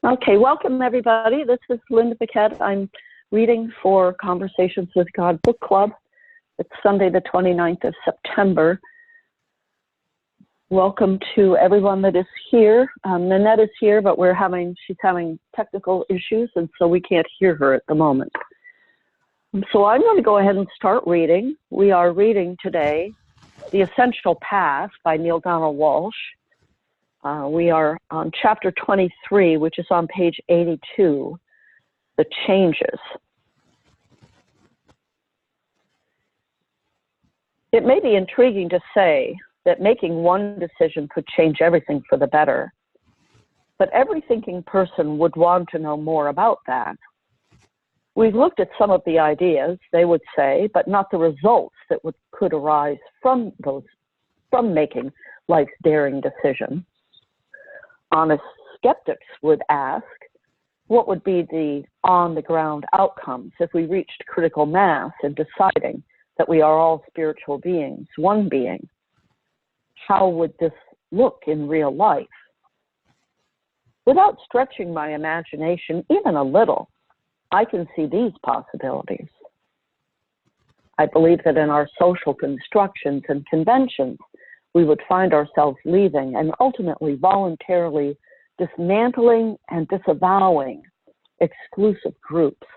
Okay, welcome everybody. This is Linda Paquette. I'm reading for Conversations with God Book Club. It's Sunday the 29th of September. Welcome to everyone that is here. Nanette is here, but she's having technical issues, and so we can't hear her at the moment. So I'm going to go ahead and start reading. We are reading today The Essential Path by Neale Donald Walsch. We are on chapter 23, which is on page 82, The Changes. It may be intriguing to say that making one decision could change everything for the better, but every thinking person would want to know more about that. We've looked at some of the ideas, they would say, but not the results that could arise from making life's daring decision. Honest skeptics would ask, what would be the on-the-ground outcomes if we reached critical mass in deciding that we are all spiritual beings, one being? How would this look in real life? Without stretching my imagination even a little, I can see these possibilities. I believe that in our social constructions and conventions, we would find ourselves leaving and ultimately voluntarily dismantling and disavowing exclusive groups,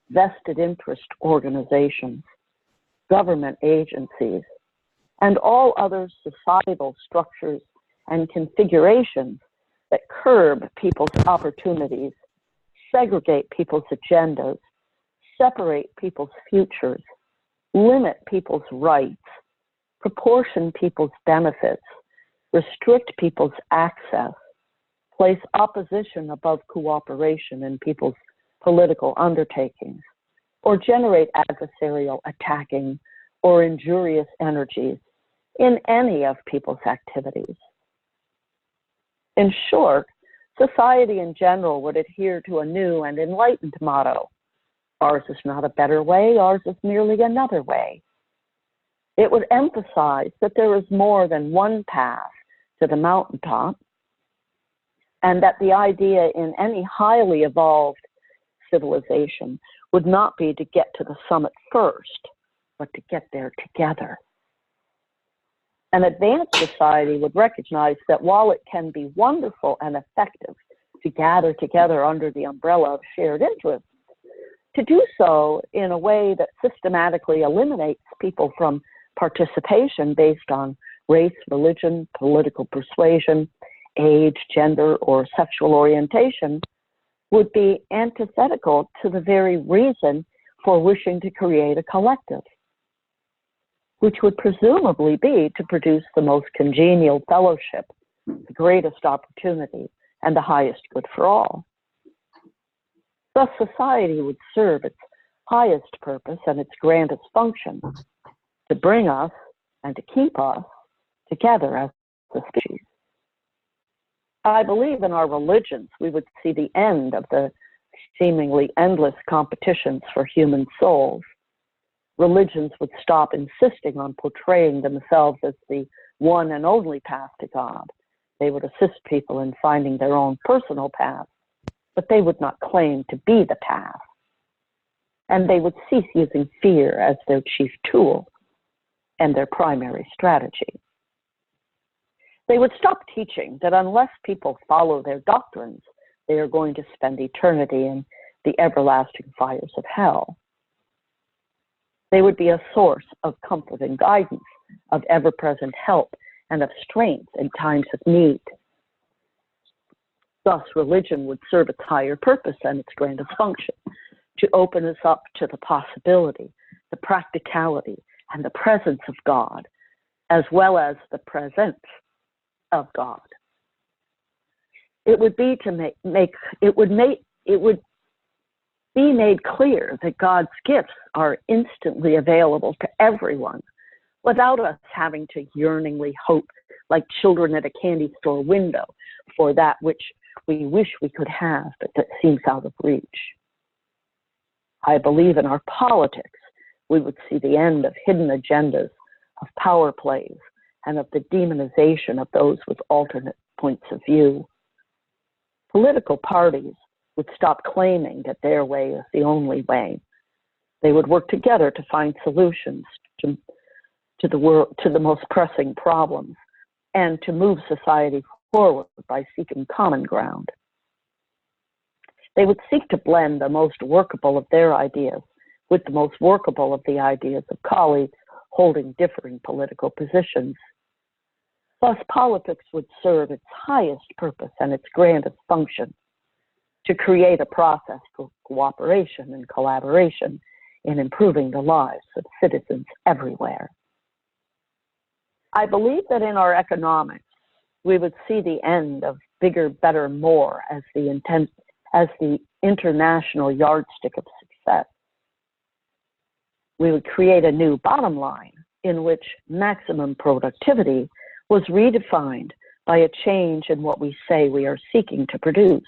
vested interest organizations, government agencies, and all other societal structures and configurations that curb people's opportunities, segregate people's agendas, separate people's futures, limit people's rights, proportion people's benefits, restrict people's access, place opposition above cooperation in people's political undertakings, or generate adversarial, attacking, or injurious energies in any of people's activities. In short, society in general would adhere to a new and enlightened motto: ours is not a better way, ours is merely another way. It would emphasize that there is more than one path to the mountaintop, and that the idea in any highly evolved civilization would not be to get to the summit first, but to get there together. An advanced society would recognize that while it can be wonderful and effective to gather together under the umbrella of shared interests, to do so in a way that systematically eliminates people from participation based on race, religion, political persuasion, age, gender, or sexual orientation would be antithetical to the very reason for wishing to create a collective, which would presumably be to produce the most congenial fellowship, the greatest opportunity, and the highest good for all. Thus, society would serve its highest purpose and its grandest function, to bring us and to keep us together as a species. I believe in our religions we would see the end of the seemingly endless competitions for human souls. Religions would stop insisting on portraying themselves as the one and only path to God. They would assist people in finding their own personal path, but they would not claim to be the path. And they would cease using fear as their chief tool and their primary strategy. They would stop teaching that unless people follow their doctrines, they are going to spend eternity in the everlasting fires of hell. They would be a source of comfort and guidance, of ever-present help, and of strength in times of need. Thus, religion would serve its higher purpose and its grandest function, to open us up to the possibility, the practicality, and the presence of God, as well as the presence of God. It would be to it would be made clear that God's gifts are instantly available to everyone, without us having to yearningly hope, like children at a candy store window, for that which we wish we could have, but that seems out of reach. I believe in our politics, we would see the end of hidden agendas, of power plays, and of the demonization of those with alternate points of view. Political parties would stop claiming that their way is the only way. They would work together to find solutions to the most pressing problems and to move society forward by seeking common ground. They would seek to blend the most workable of their ideas with the most workable of the ideas of colleagues holding differing political positions. Thus, politics would serve its highest purpose and its grandest function to create a process for cooperation and collaboration in improving the lives of citizens everywhere. I believe that in our economics, we would see the end of bigger, better, more as the international yardstick of success. We would create a new bottom line in which maximum productivity was redefined by a change in what we say we are seeking to produce.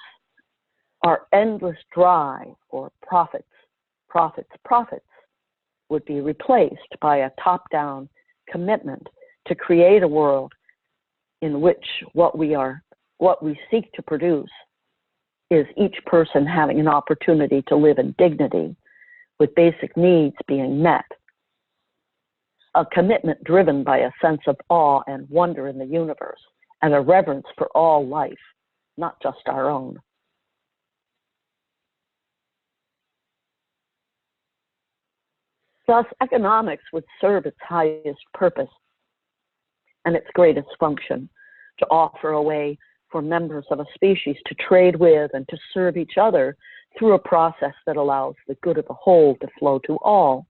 Our endless drive for profits would be replaced by a top-down commitment to create a world in which what we seek to produce is each person having an opportunity to live in dignity with basic needs being met. A commitment driven by a sense of awe and wonder in the universe and a reverence for all life, not just our own. Thus, economics would serve its highest purpose and its greatest function to offer a way for members of a species to trade with and to serve each other through a process that allows the good of the whole to flow to all,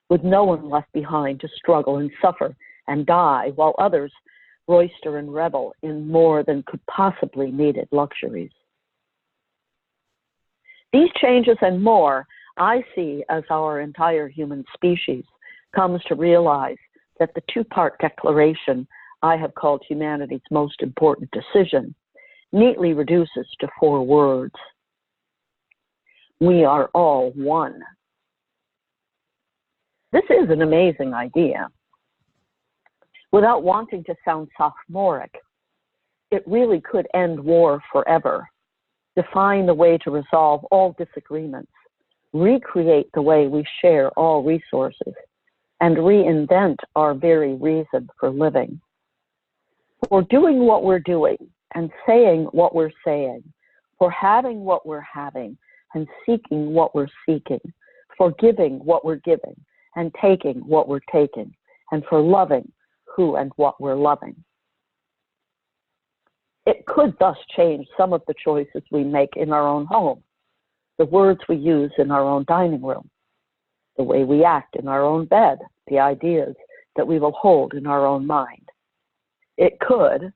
with no one left behind to struggle and suffer and die while others roister and revel in more than could possibly needed luxuries. These changes and more I see as our entire human species comes to realize that the two-part declaration I have called humanity's most important decision neatly reduces to 4 words. We are all one. This is an amazing idea. Without wanting to sound sophomoric, it really could end war forever, define the way to resolve all disagreements, recreate the way we share all resources, and reinvent our very reason for living. For doing what we're doing and saying what we're saying, for having what we're having and seeking what we're seeking, for giving what we're giving and taking what we're taking, and for loving who and what we're loving. It could thus change some of the choices we make in our own home, the words we use in our own dining room, the way we act in our own bed, the ideas that we will hold in our own mind. It could,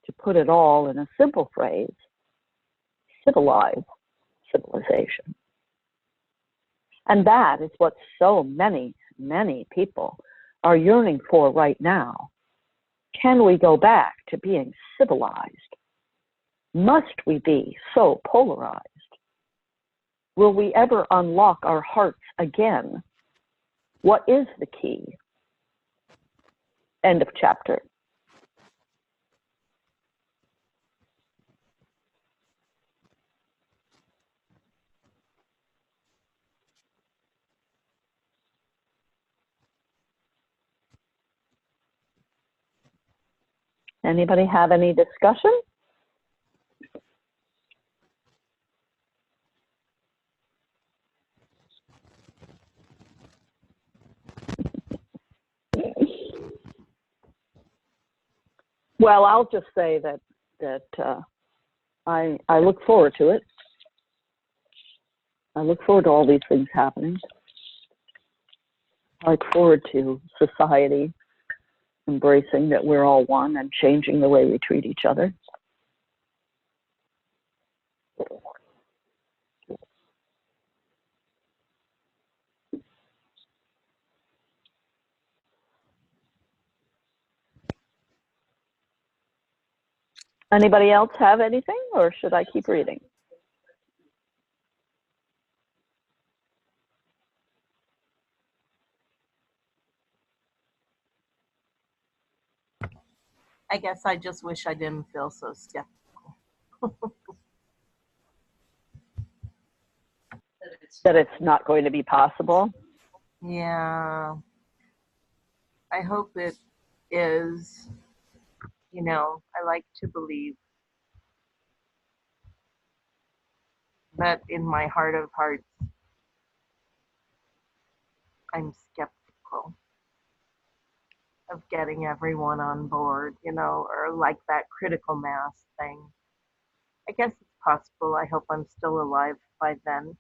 to put it all in a simple phrase, civilize civilization. And that is what so many, many people are yearning for right now. Can we go back to being civilized? Must we be so polarized? Will we ever unlock our hearts again? What is the key? End of chapter. Anybody have any discussion? Well, I'll just say that I look forward to it. I look forward to all these things happening. I look forward to society embracing that we're all one and changing the way we treat each other. Anybody else have anything, or should I keep reading? I guess I just wish I didn't feel so skeptical. That it's not going to be possible? Yeah, I hope it is. You know, I like to believe, but in my heart of hearts, I'm skeptical of getting everyone on board, you know, or like that critical mass thing. I guess it's possible. I hope I'm still alive by then.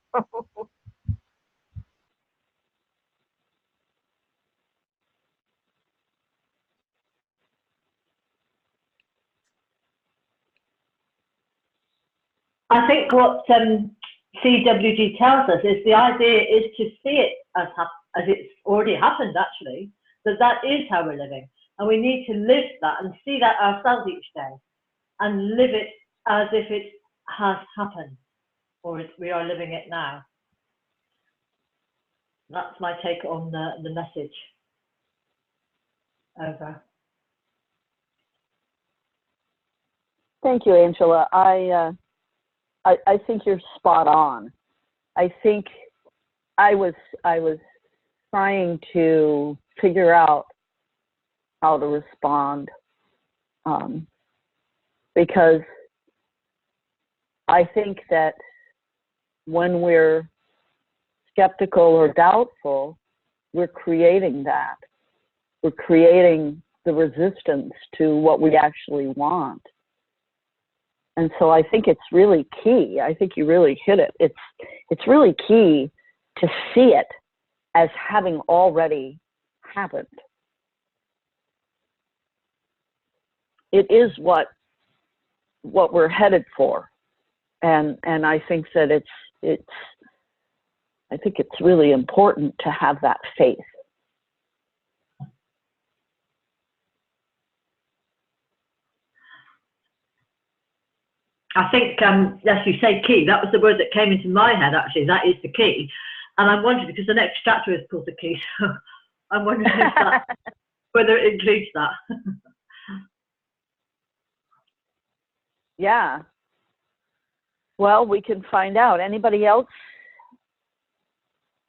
I think what CWG tells us is the idea is to see it as it's already happened, actually, that is how we're living. And we need to live that and see that ourselves each day and live it as if it has happened, or we are living it now. That's my take on the message. Over. Thank you, Angela. I think you're spot on. I think I was trying to figure out how to respond, because I think that when we're skeptical or doubtful, we're creating that. We're creating the resistance to what we actually want. And so I think it's really key. I think you really hit it. It's really key to see it as having already happened. It is what we're headed for, and I think that it's really important to have that faith. I think, as you say, key, that was the word that came into my head, actually. That is the key. And I'm wondering, because the next chapter is called The Key, so I'm wondering whether it includes that. Yeah. Well, we can find out. Anybody else?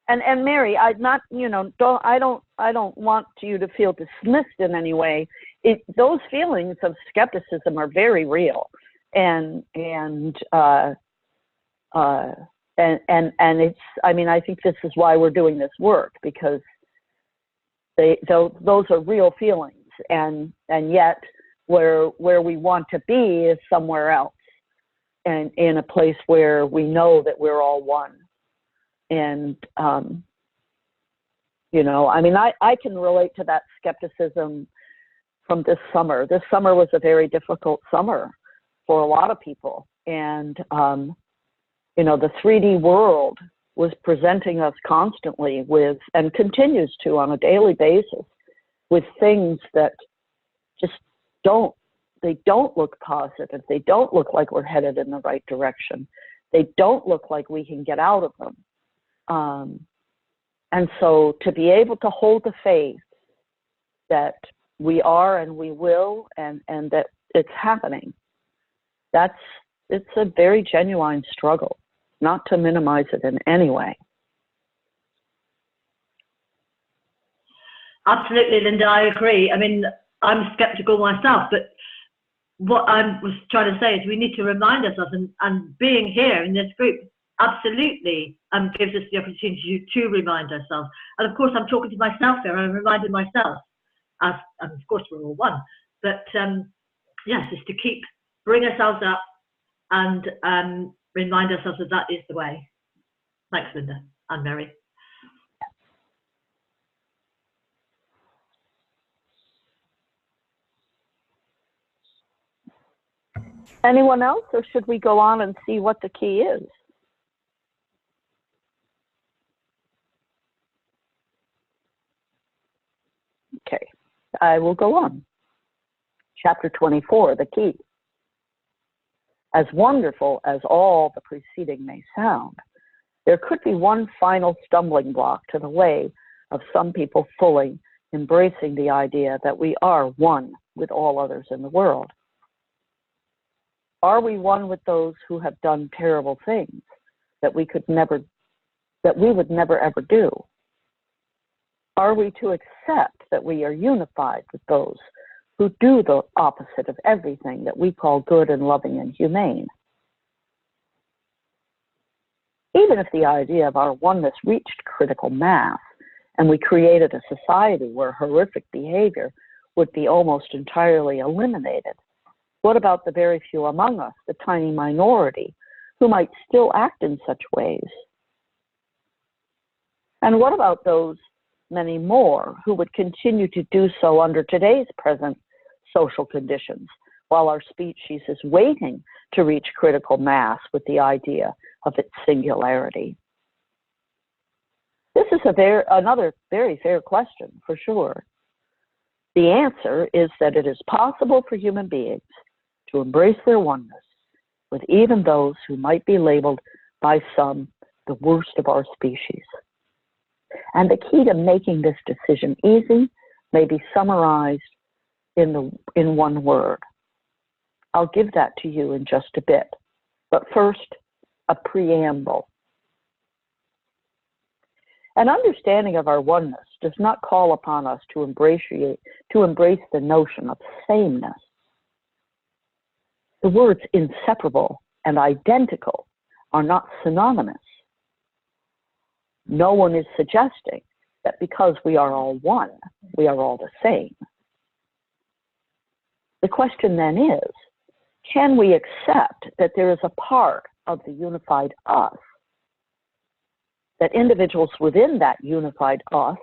And Mary, I don't want you to feel dismissed in any way. Those feelings of skepticism are very real. And it's, I mean, I think this is why we're doing this work, because those are real feelings, and yet where we want to be is somewhere else, and in a place where we know that we're all one. And I mean, I can relate to that skepticism from this summer. This summer was a very difficult summer for a lot of people. And, the 3D world was presenting us constantly with, and continues to on a daily basis, with things that just don't look positive. They don't look like we're headed in the right direction. They don't look like we can get out of them. And so to be able to hold the faith that we are and we will, and that it's happening, it's a very genuine struggle, not to minimize it in any way. Absolutely, Linda, I agree. I mean, I'm skeptical myself, but what I was trying to say is we need to remind ourselves, and being here in this group absolutely gives us the opportunity to remind ourselves. And of course, I'm talking to myself here, and I'm reminding myself, and of course we're all one, but yes, is to bring ourselves up and remind ourselves that is the way. Thanks, Linda and Mary. Anyone else, or should we go on and see what the key is? Okay, I will go on. Chapter 24, the key. As wonderful as all the preceding may sound, there could be one final stumbling block to the way of some people fully embracing the idea that we are one with all others in the world. Are we one with those who have done terrible things that we would never ever do? Are we to accept that we are unified with those who do the opposite of everything that we call good and loving and humane? Even if the idea of our oneness reached critical mass and we created a society where horrific behavior would be almost entirely eliminated, what about the very few among us, the tiny minority, who might still act in such ways? And what about those many more who would continue to do so under today's present social conditions, while our species is waiting to reach critical mass with the idea of its singularity? This is another very fair question, for sure. The answer is that it is possible for human beings to embrace their oneness with even those who might be labeled by some the worst of our species. And the key to making this decision easy may be summarized in one word. I'll give that to you in just a bit. But first, a preamble. An understanding of our oneness does not call upon us to embrace the notion of sameness. The words inseparable and identical are not synonymous. No one is suggesting that because we are all one, we are all the same. The question then is, can we accept that there is a part of the unified us, that individuals within that unified us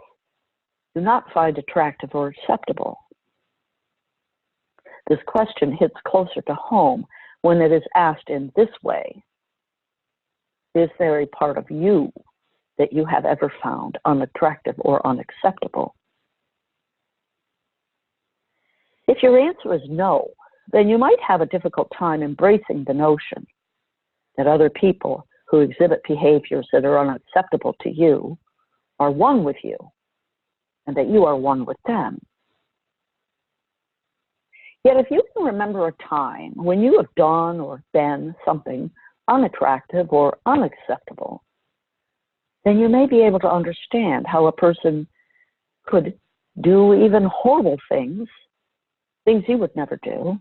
do not find attractive or acceptable? This question hits closer to home when it is asked in this way: is there a part of you that you have ever found unattractive or unacceptable? If your answer is no, then you might have a difficult time embracing the notion that other people who exhibit behaviors that are unacceptable to you are one with you, and that you are one with them. Yet if you can remember a time when you have done or been something unattractive or unacceptable, then you may be able to understand how a person could do even horrible things you would never do.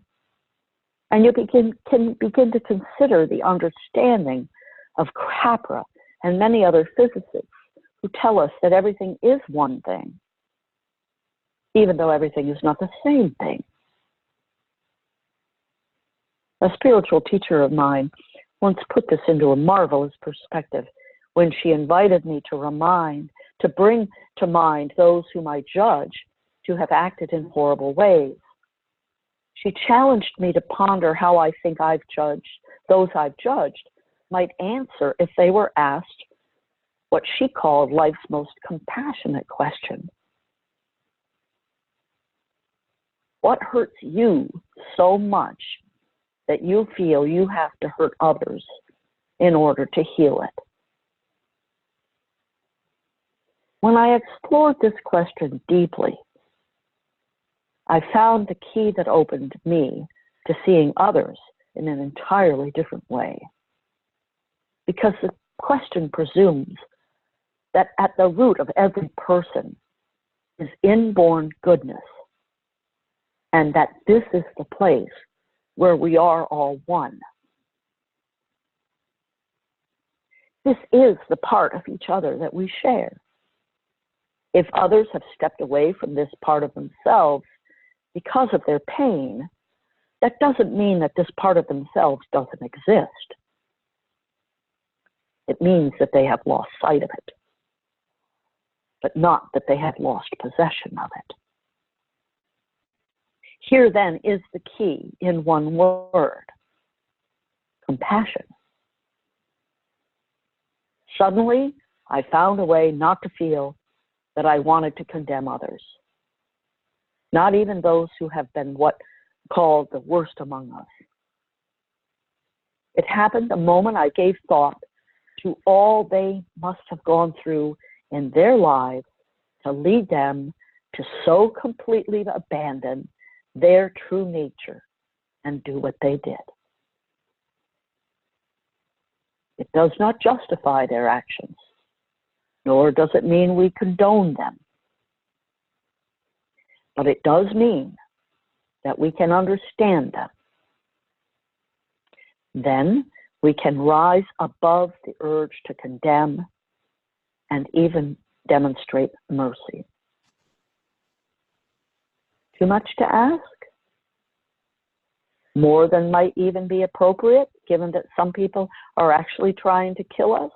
And you can begin to consider the understanding of Capra and many other physicists who tell us that everything is one thing, even though everything is not the same thing. A spiritual teacher of mine once put this into a marvelous perspective when she invited me to bring to mind those whom I judge to have acted in horrible ways. She challenged me to ponder how I think those I've judged might answer if they were asked what she called life's most compassionate question. What hurts you so much that you feel you have to hurt others in order to heal it? When I explored this question deeply, I found the key that opened me to seeing others in an entirely different way. Because the question presumes that at the root of every person is inborn goodness, and that this is the place where we are all one. This is the part of each other that we share. If others have stepped away from this part of themselves because of their pain, that doesn't mean that this part of themselves doesn't exist. It means that they have lost sight of it, but not that they have lost possession of it. Here then is the key in one word: compassion. Suddenly, I found a way not to feel that I wanted to condemn others, not even those who have been what called the worst among us. It happened the moment I gave thought to all they must have gone through in their lives to lead them to so completely abandon their true nature and do what they did. It does not justify their actions, nor does it mean we condone them. But it does mean that we can understand them. Then we can rise above the urge to condemn and even demonstrate mercy. Too much to ask? More than might even be appropriate, given that some people are actually trying to kill us?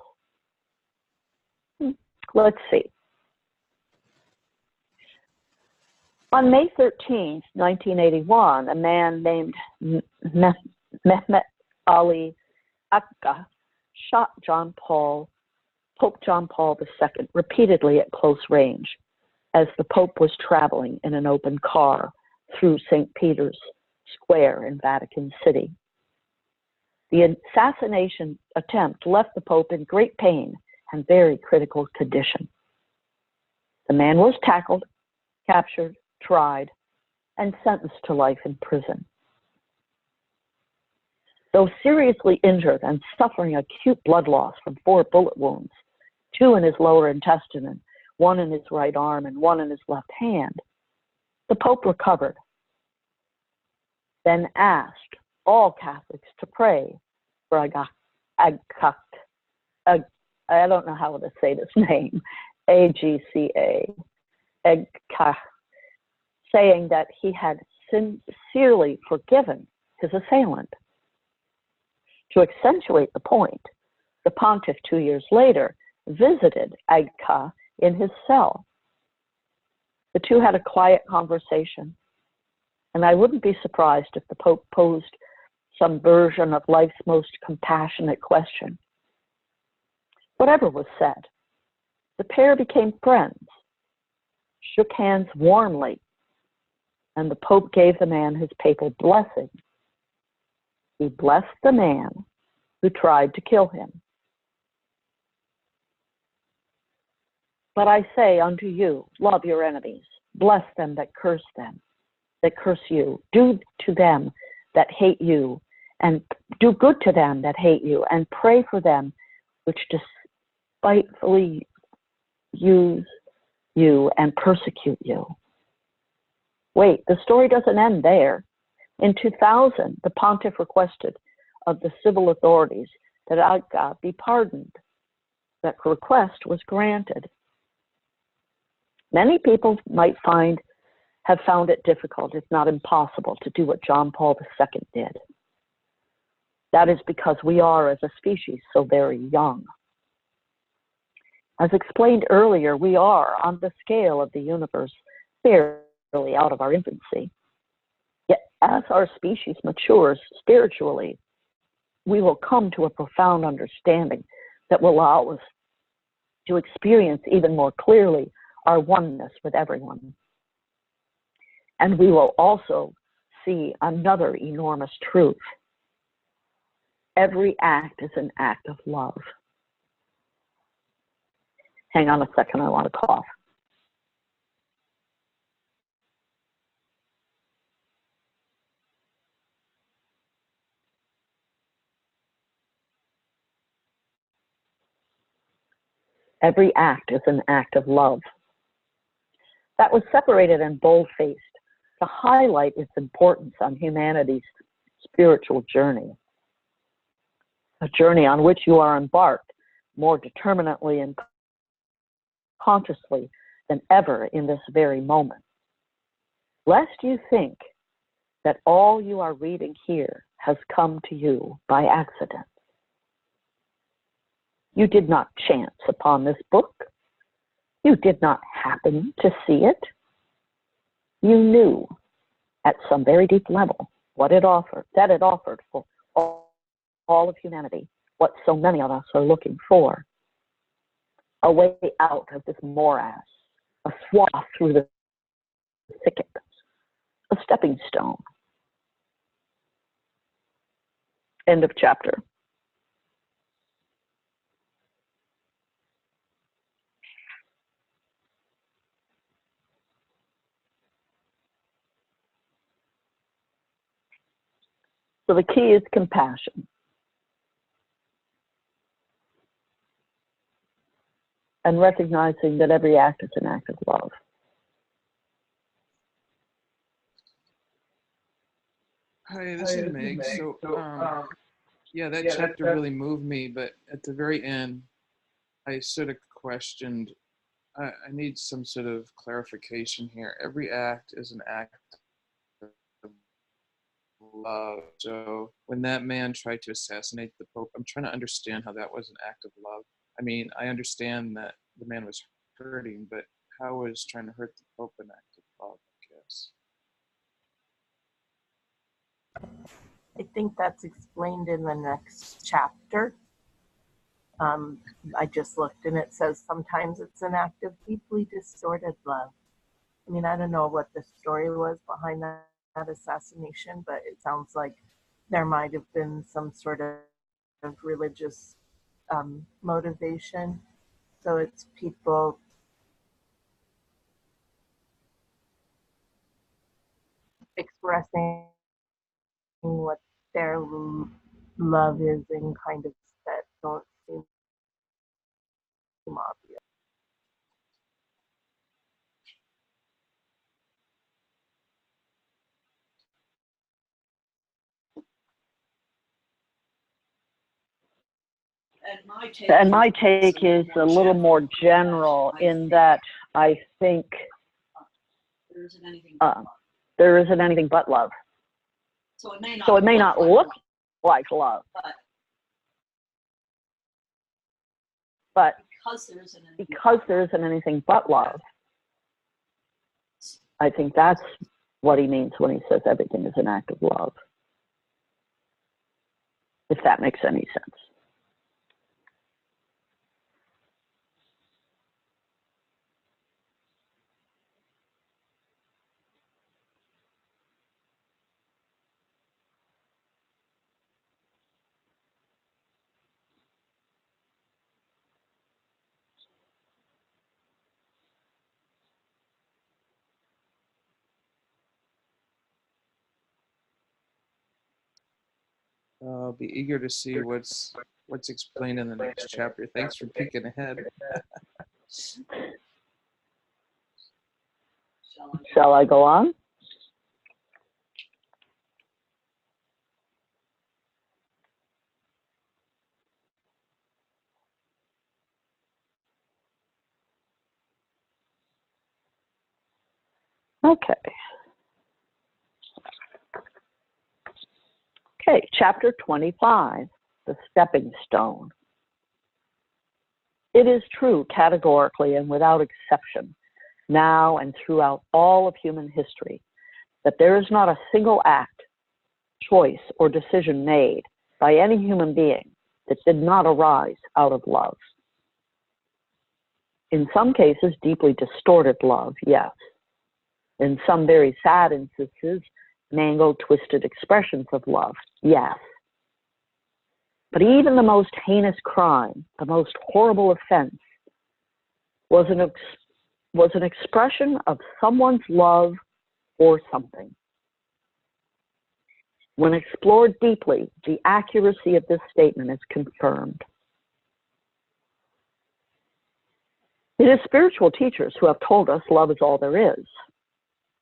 Let's see. On May 13, 1981, a man named Mehmet Ali Akka shot Pope John Paul II repeatedly at close range as the Pope was traveling in an open car through St. Peter's Square in Vatican City. The assassination attempt left the Pope in great pain and very critical condition. The man was tackled, captured, tried, and sentenced to life in prison. Though seriously injured and suffering acute blood loss from 4 bullet wounds, 2 in his lower intestine and 1 in his right arm and 1 in his left hand, the Pope recovered, then asked all Catholics to pray for Agca. I don't know how to say this name, A-G-C-A, Agca, saying that he had sincerely forgiven his assailant. To accentuate the point, the pontiff 2 years later visited Agca in his cell. The two had a quiet conversation, and I wouldn't be surprised if the Pope posed some version of life's most compassionate question. Whatever was said, the pair became friends, shook hands warmly, and the Pope gave the man his papal blessing. He blessed the man who tried to kill him. But I say unto you, love your enemies, bless them that curse you, do to them that hate you, and do good to them that hate you, and pray for them which despitefully use you and persecute you. Wait, the story doesn't end there. In 2000, the pontiff requested of the civil authorities that Agca be pardoned. That request was granted. Many people might have found it difficult, if not impossible, to do what John Paul II did. That is because we are, as a species, so very young. As explained earlier, we are, on the scale of the universe, barely out of our infancy. Yet, as our species matures spiritually, we will come to a profound understanding that will allow us to experience even more clearly our oneness with everyone. And we will also see another enormous truth. Every act is an act of love. Hang on a second, I want to cough. Every act is an act of love. That was separated and bold-faced to highlight its importance on humanity's spiritual journey. A journey on which you are embarked more determinately and consciously than ever in this very moment. Lest you think that all you are reading here has come to you by accident. You did not chance upon this book. You did not happen to see it. You knew at some very deep level what it offered, that it offered for all of humanity, what so many of us are looking for. A way out of this morass, a swath through the thicket, a stepping stone. End of chapter. So the key is compassion. and recognizing that every act is an act of love. Hi, this is Meg. So, yeah, that chapter really moved me, but at the very end, I sort of questioned, I need some sort of clarification here. Every act is an act of love. So when that man tried to assassinate the Pope, I'm trying to understand how that was an act of love. I mean, I understand that the man was hurting, but how was trying to hurt the Pope an act of love, I guess? I think that's explained in the next chapter. I just looked and it says sometimes it's an act of deeply distorted love. I mean, I don't know what the story was behind that assassination, but it sounds like there might have been some sort of religious motivation. So it's people expressing what their love is in kind of that don't seem obvious. And my take is a little more general in that I think there isn't anything but love. So it may not look like love, but because there isn't anything but love, I think that's what he means when he says everything is an act of love, if that makes any sense. I'll be eager to see what's explained in the next chapter. Thanks for peeking ahead. Shall I go on? Okay. Okay, chapter 25, the stepping stone. It is true categorically and without exception, now and throughout all of human history, that there is not a single act, choice, or decision made by any human being that did not arise out of love. In some cases, deeply distorted love, yes. In some very sad instances, mangled, twisted expressions of love, yes. But even the most heinous crime, the most horrible offense, was an expression of someone's love for something. When explored deeply, the accuracy of this statement is confirmed. It is spiritual teachers who have told us love is all there is.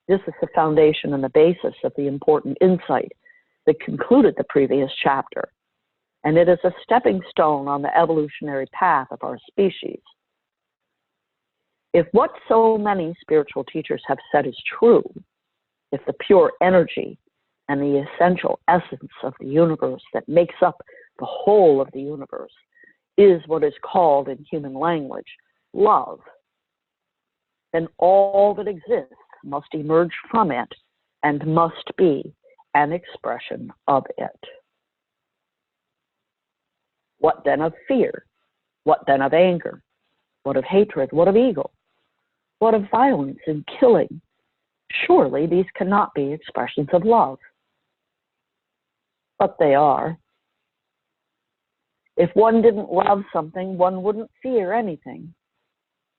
This is the foundation and the basis of the important insight that concluded the previous chapter, and it is a stepping stone on the evolutionary path of our species. If what so many spiritual teachers have said is true, if the pure energy and the essential essence of the universe that makes up the whole of the universe is what is called in human language love, then all that exists must emerge from it and must be an expression of it. What then of fear? What then of anger? What of hatred? What of ego? What of violence and killing? Surely these cannot be expressions of love. But they are. If one didn't love something, one wouldn't fear anything.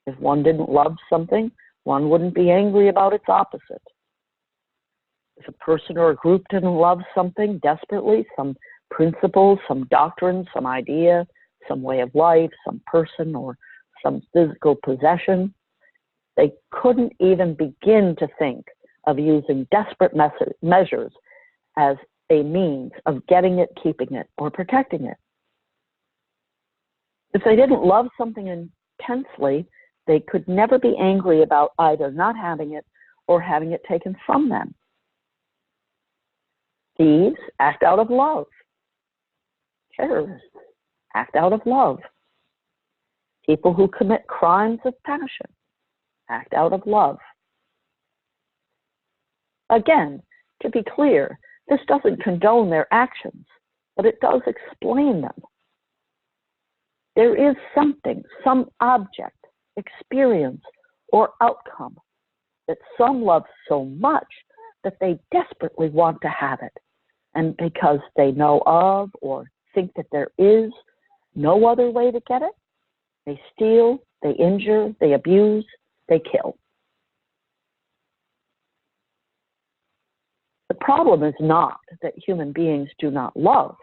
If one didn't love something, one wouldn't be angry about its opposite. If a person or a group didn't love something desperately, some principle, some doctrine, some idea, some way of life, some person, or some physical possession, they couldn't even begin to think of using desperate measures as a means of getting it, keeping it, or protecting it. If they didn't love something intensely, they could never be angry about either not having it or having it taken from them. Thieves act out of love. Terrorists act out of love. People who commit crimes of passion act out of love. Again, to be clear, this doesn't condone their actions, but it does explain them. There is something, some object, experience, or outcome that some love so much that they desperately want to have it. And because they know of or think that there is no other way to get it, they steal, they injure, they abuse, they kill. The problem is not that human beings do not love.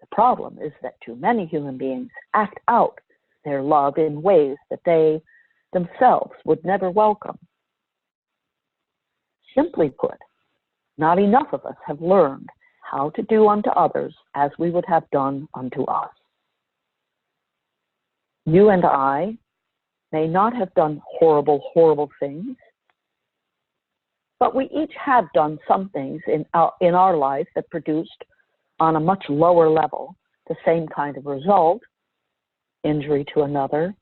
The problem is that too many human beings act out their love in ways that they themselves would never welcome. Simply put, not enough of us have learned how to do unto others as we would have done unto us. You and I may not have done horrible, horrible things, but we each have done some things in our life that produced on a much lower level the same kind of result, injury to another,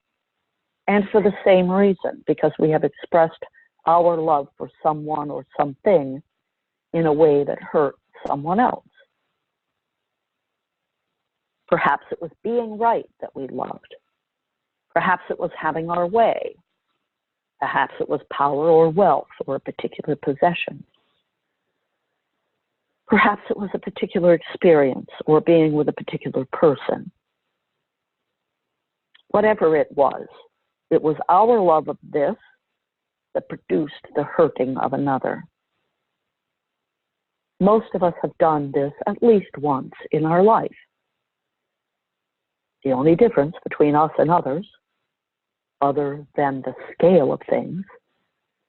and for the same reason, because we have expressed our love for someone or something in a way that hurt someone else. Perhaps it was being right that we loved. Perhaps it was having our way. Perhaps it was power or wealth or a particular possession. Perhaps it was a particular experience or being with a particular person. Whatever it was our love of this that produced the hurting of another. Most of us have done this at least once in our life. The only difference between us and others, other than the scale of things,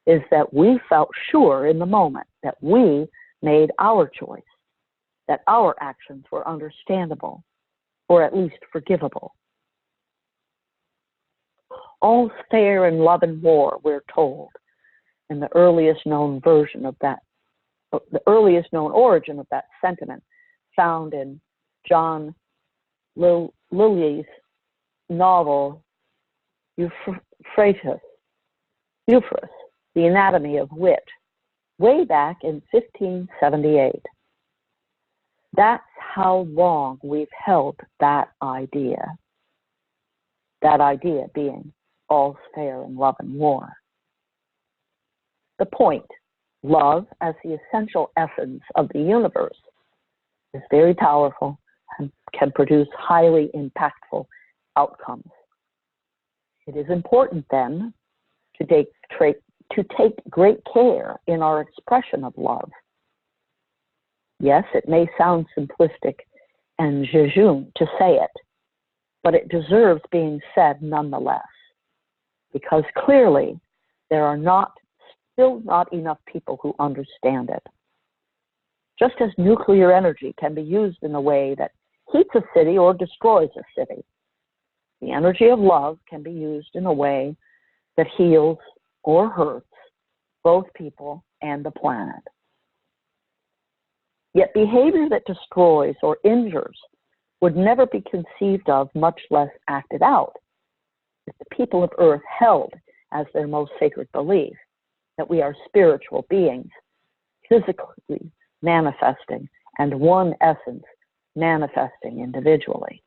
is that we felt sure in the moment that we made our choice, that our actions were understandable, or at least forgivable. All's fair in love and war, we're told, in the earliest known version of that, the earliest known origin of that sentiment found in John Lyly's novel Euphrates, The Anatomy of Wit, way back in 1578. That's how long we've held that idea being all's fair in love and war. The point, love as the essential essence of the universe, is very powerful and can produce highly impactful outcomes. It is important then to take great care in our expression of love. Yes, it may sound simplistic and jejune to say it, but it deserves being said nonetheless, because clearly there are still not enough people who understand it. Just as nuclear energy can be used in a way that heats a city or destroys a city, the energy of love can be used in a way that heals or hurts both people and the planet. Yet behavior that destroys or injures would never be conceived of, much less acted out, if the people of Earth held as their most sacred belief that we are spiritual beings, physically manifesting, and one essence manifesting individually.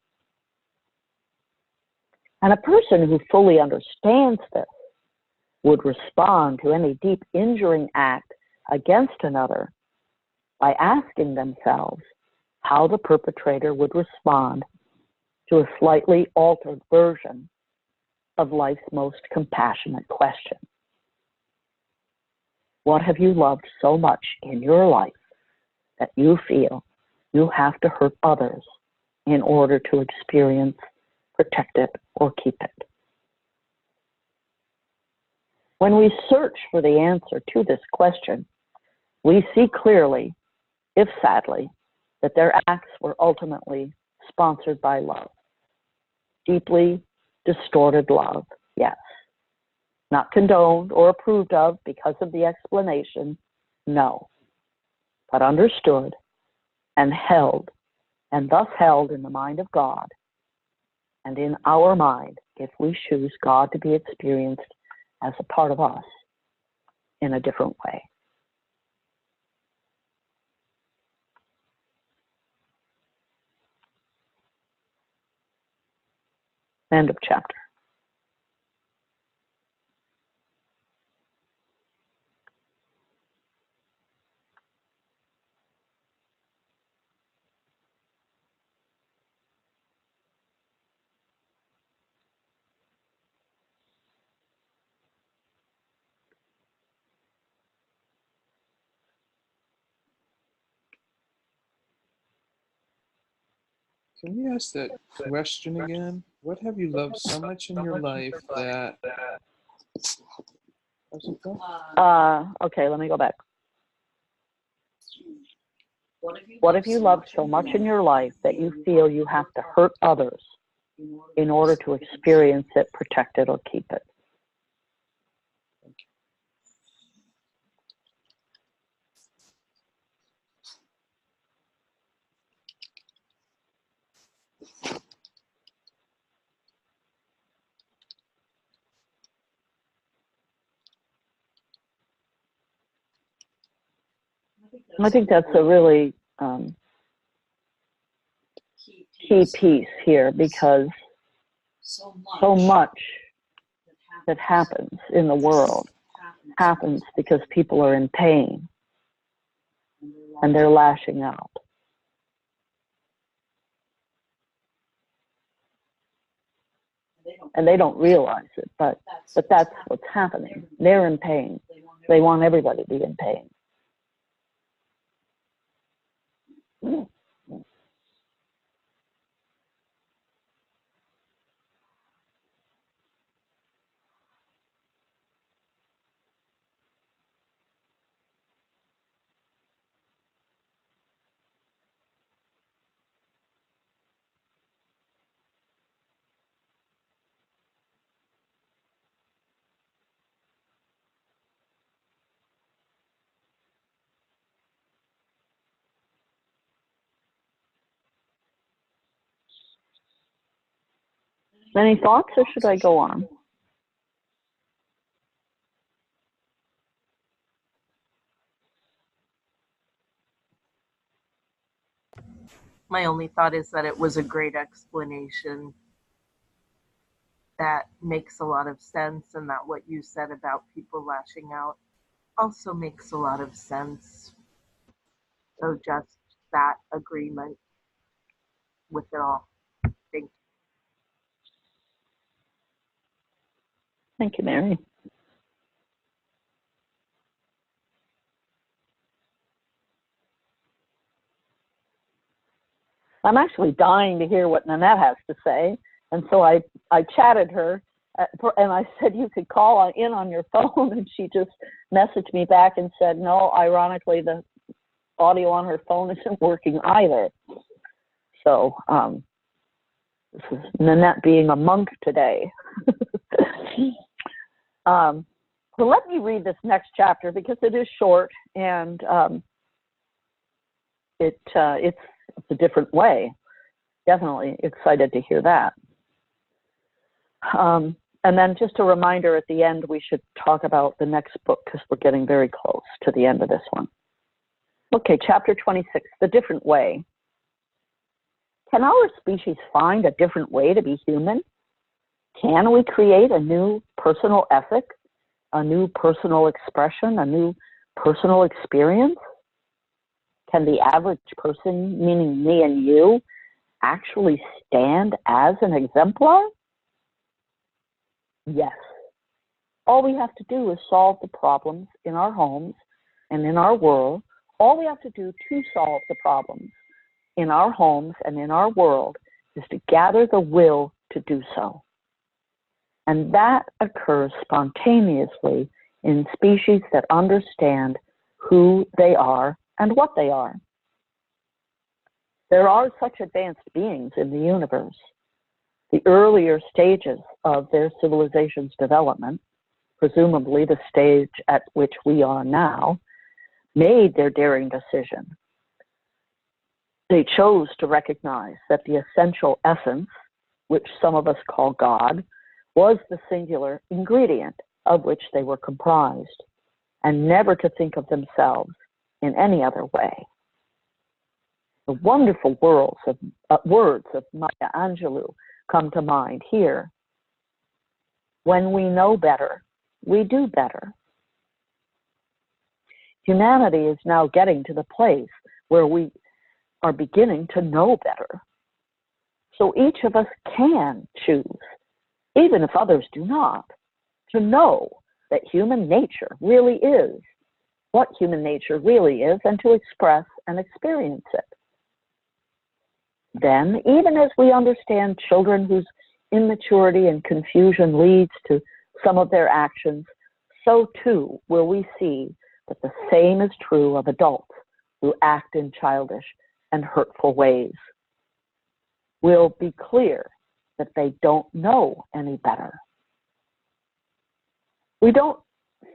And a person who fully understands this would respond to any deep injuring act against another by asking themselves how the perpetrator would respond to a slightly altered version of life's most compassionate question. What have you loved so much in your life that you feel you have to hurt others in order to experience protect it, or keep it? When we search for the answer to this question, we see clearly, if sadly, that their acts were ultimately sponsored by love. Deeply distorted love, yes. Not condoned or approved of because of the explanation, no. But understood and held, and thus held in the mind of God, and in our mind, if we choose God to be experienced as a part of us in a different way. End of chapter. Can we ask that question again? What have you loved so much in your life that... How's it go? Okay, let me go back. What have you loved so much in your life that you feel you have to hurt others in order to experience it, protect it, or keep it? I think that's a really key piece here, because so much that happens in the world happens because people are in pain and they're lashing out. And they don't realize it, but that's what's happening. They're in pain. They want everybody to be in pain. Any thoughts, or should I go on? My only thought is that it was a great explanation that makes a lot of sense, and that what you said about people lashing out also makes a lot of sense. So just that agreement with it all. Thank you. Thank you, Mary. I'm actually dying to hear what Nanette has to say. And so I chatted her, and I said you could call in on your phone, and she just messaged me back and said, no, ironically, the audio on her phone isn't working either. So this is Nanette being a monk today. So let me read this next chapter because it is short, and it's a different way. Definitely excited to hear that. And then just a reminder at the end, we should talk about the next book because we're getting very close to the end of this one. Okay, chapter 26, The Different Way. Can our species find a different way to be human? Can we create a new personal ethic, a new personal expression, a new personal experience? Can the average person, meaning me and you, actually stand as an exemplar? Yes. All we have to do is solve the problems in our homes and in our world. All we have to do to solve the problems in our homes and in our world is to gather the will to do so. And that occurs spontaneously in species that understand who they are and what they are. There are such advanced beings in the universe. The earlier stages of their civilization's development, presumably the stage at which we are now, made their daring decision. They chose to recognize that the essential essence, which some of us call God, was the singular ingredient of which they were comprised, and never to think of themselves in any other way. The wonderful words of Maya Angelou come to mind here. When we know better, we do better. Humanity is now getting to the place where we are beginning to know better. So each of us can choose, even if others do not, to know that human nature really is what human nature really is, and to express and experience it. Then, even as we understand children whose immaturity and confusion leads to some of their actions, so too will we see that the same is true of adults who act in childish and hurtful ways. We'll be clear that they don't know any better. We don't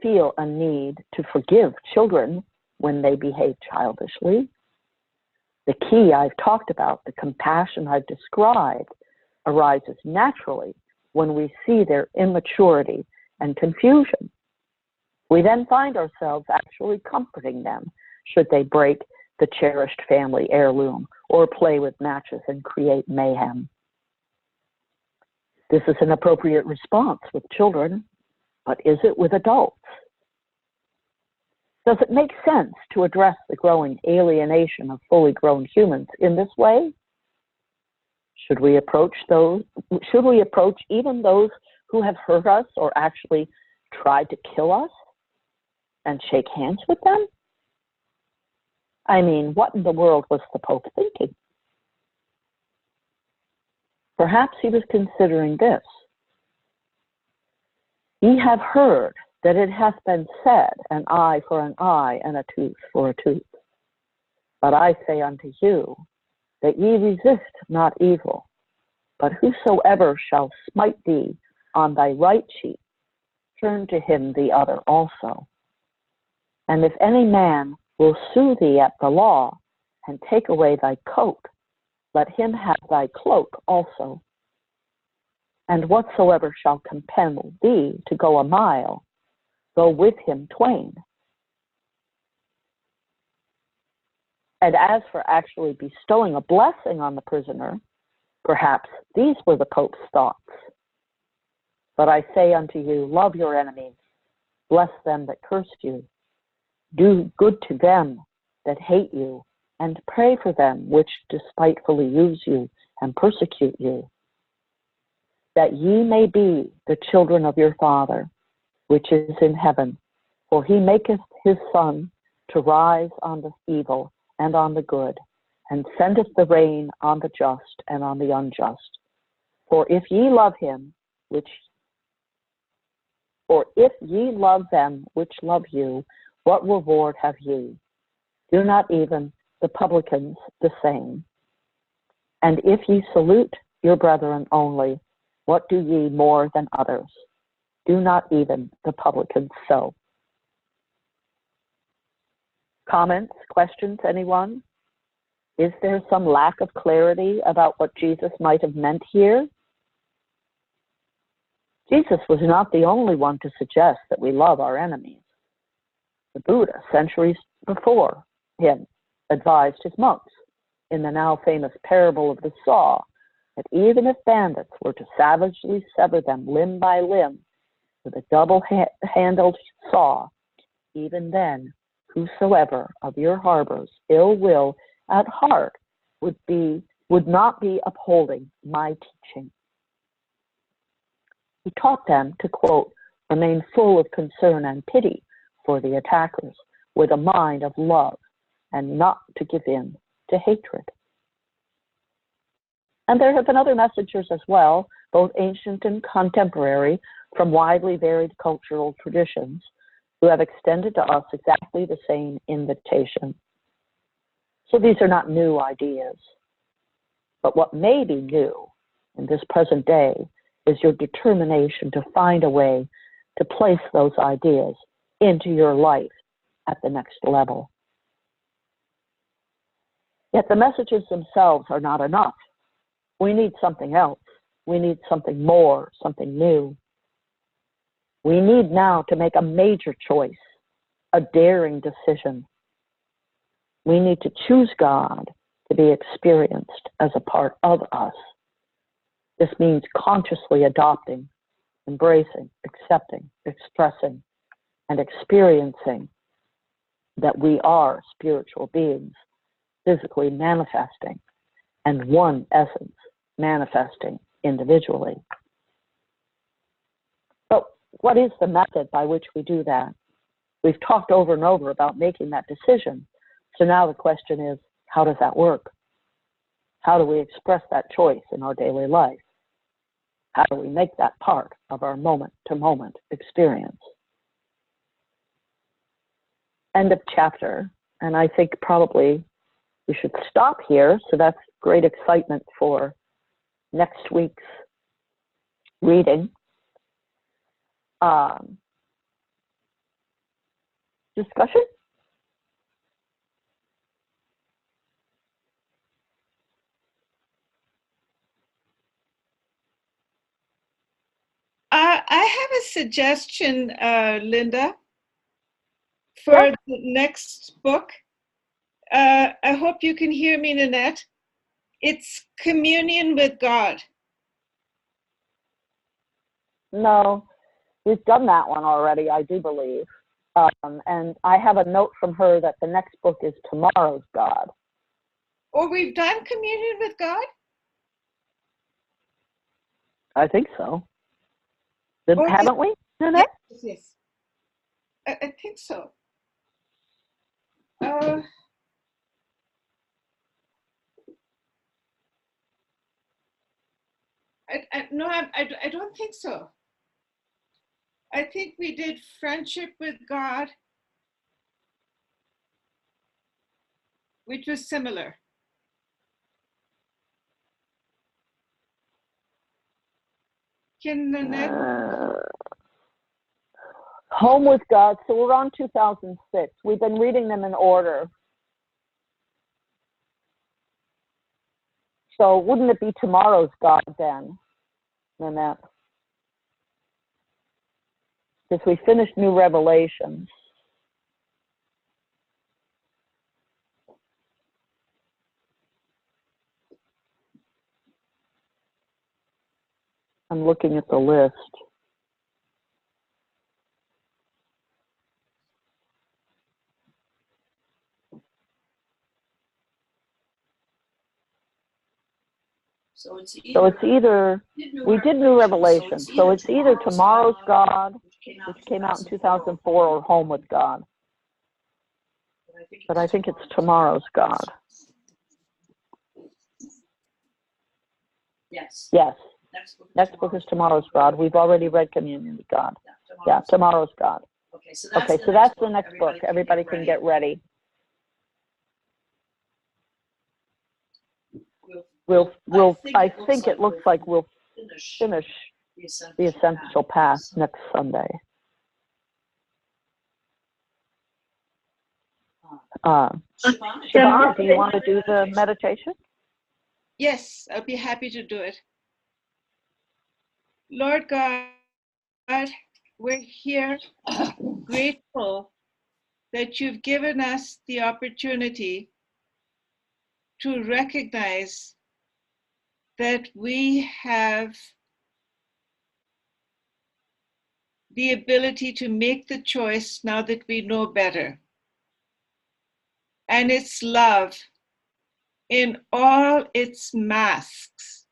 feel a need to forgive children when they behave childishly. The key I've talked about, the compassion I've described, arises naturally when we see their immaturity and confusion. We then find ourselves actually comforting them should they break the cherished family heirloom or play with matches and create mayhem. This is an appropriate response with children, but is it with adults? Does it make sense to address the growing alienation of fully grown humans in this way? Should we approach even those who have hurt us or actually tried to kill us and shake hands with them? I mean, what in the world was the Pope thinking? Perhaps he was considering this. Ye have heard that it hath been said, an eye for an eye, and a tooth for a tooth. But I say unto you, that ye resist not evil, but whosoever shall smite thee on thy right cheek, turn to him the other also. And if any man will sue thee at the law, and take away thy coat, let him have thy cloak also. And whatsoever shall compel thee to go a mile, go with him twain. And as for actually bestowing a blessing on the prisoner, perhaps these were the Pope's thoughts. But I say unto you, love your enemies, bless them that curse you, do good to them that hate you, and pray for them which despitefully use you and persecute you, that ye may be the children of your Father, which is in heaven. For he maketh his sun to rise on the evil and on the good, and sendeth the rain on the just and on the unjust. For if ye love them which love you, what reward have ye? Do not even the publicans the same? And if ye salute your brethren only, what do ye more than others? Do not even the publicans so? Comments, questions, anyone? Is there some lack of clarity about what Jesus might have meant here? Jesus was not the only one to suggest that we love our enemies. The Buddha, centuries before him, advised his monks in the now famous parable of the saw that even if bandits were to savagely sever them limb by limb with a double-handled saw, even then, whosoever of your harbors ill will at heart would not be upholding my teaching. He taught them to, quote, remain full of concern and pity for the attackers with a mind of love and not to give in to hatred. And there have been other messengers as well both ancient and contemporary, from widely varied cultural traditions, who have extended to us exactly the same invitation. So these are not new ideas. But what may be new in this present day is your determination to find a way to place those ideas into your life at the next level. Yet the messages themselves are not enough. We need something else. We need something more, something new. We need now to make a major choice, a daring decision. We need to choose God to be experienced as a part of us. This means consciously adopting, embracing, accepting, expressing, and experiencing that we are spiritual beings, physically manifesting, and one essence manifesting individually. But what is the method by which we do that? We've talked over and over about making that decision. So now the question is, how does that work? How do we express that choice in our daily life? How do we make that part of our moment-to-moment experience? End of chapter. And I think probably we should stop here. So that's great excitement for next week's reading. Discussion? I have a suggestion, Linda, for the next book. I hope you can hear me, Nanette. It's Communion with God. No, we've done that one already, I do believe. And I have a note from her that the next book is Tomorrow's God. Oh, we've done Communion with God? I think so. Oh, Haven't we, Nanette? Yes. I think so. No, I don't think so. I think we did Friendship with God, which was similar. Can Nanette? Home with God. So we're on 2006. We've been reading them in order. So wouldn't it be Tomorrow's God then, Nanette? Because we finished New Revelations. I'm looking at the list. So it's either we did New Revelation, so it's either Tomorrow's God, which came out in 2004, or Home with God. But I think it's Tomorrow's God. Yes. Yes. Next book is Tomorrow's God. We've already read Communion with God. Yeah, Tomorrow's God. Okay, so that's the next book. Everybody can get ready. I think it looks like we'll finish the Essential Path next Sunday. Siobhan, do you want to do the meditation? Yes, I'll be happy to do it. Lord God, we're here grateful that you've given us the opportunity to recognize that we have the ability to make the choice now that we know better. And it's love in all its masks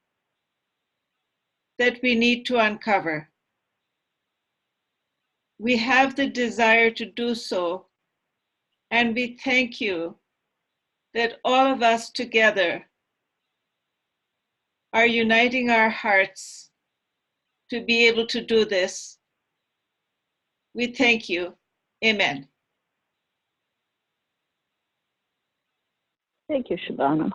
that we need to uncover. We have the desire to do so, and we thank you that all of us together are uniting our hearts to be able to do this. We thank you. Amen. Thank you, Shabana.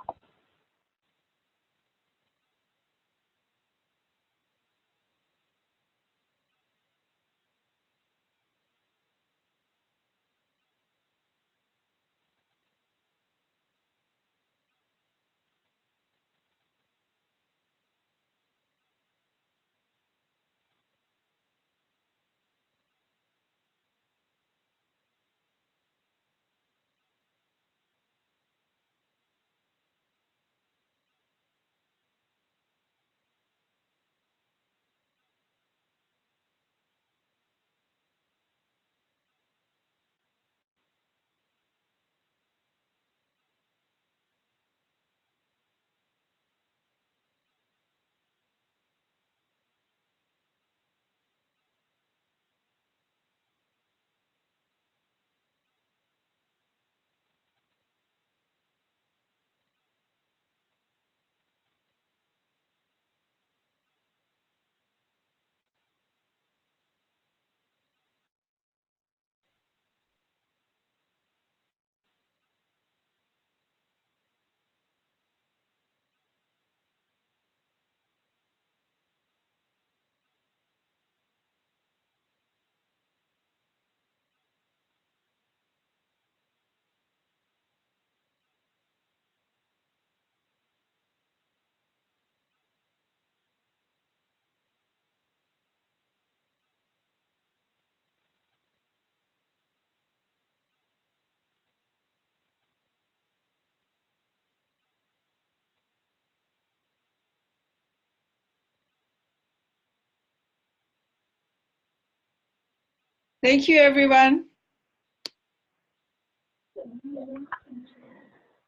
Thank you, everyone.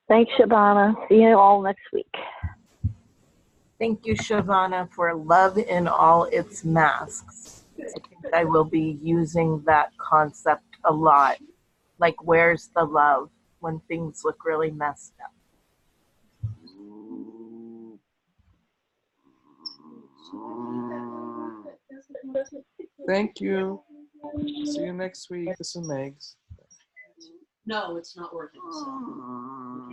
Thanks, Shabana. See you all next week. Thank you, Shavana, for love in all its masks. I think I will be using that concept a lot. Like, where's the love when things look really messed up? Thank you. See you next week. This is Megs. No, it's not working. So we can't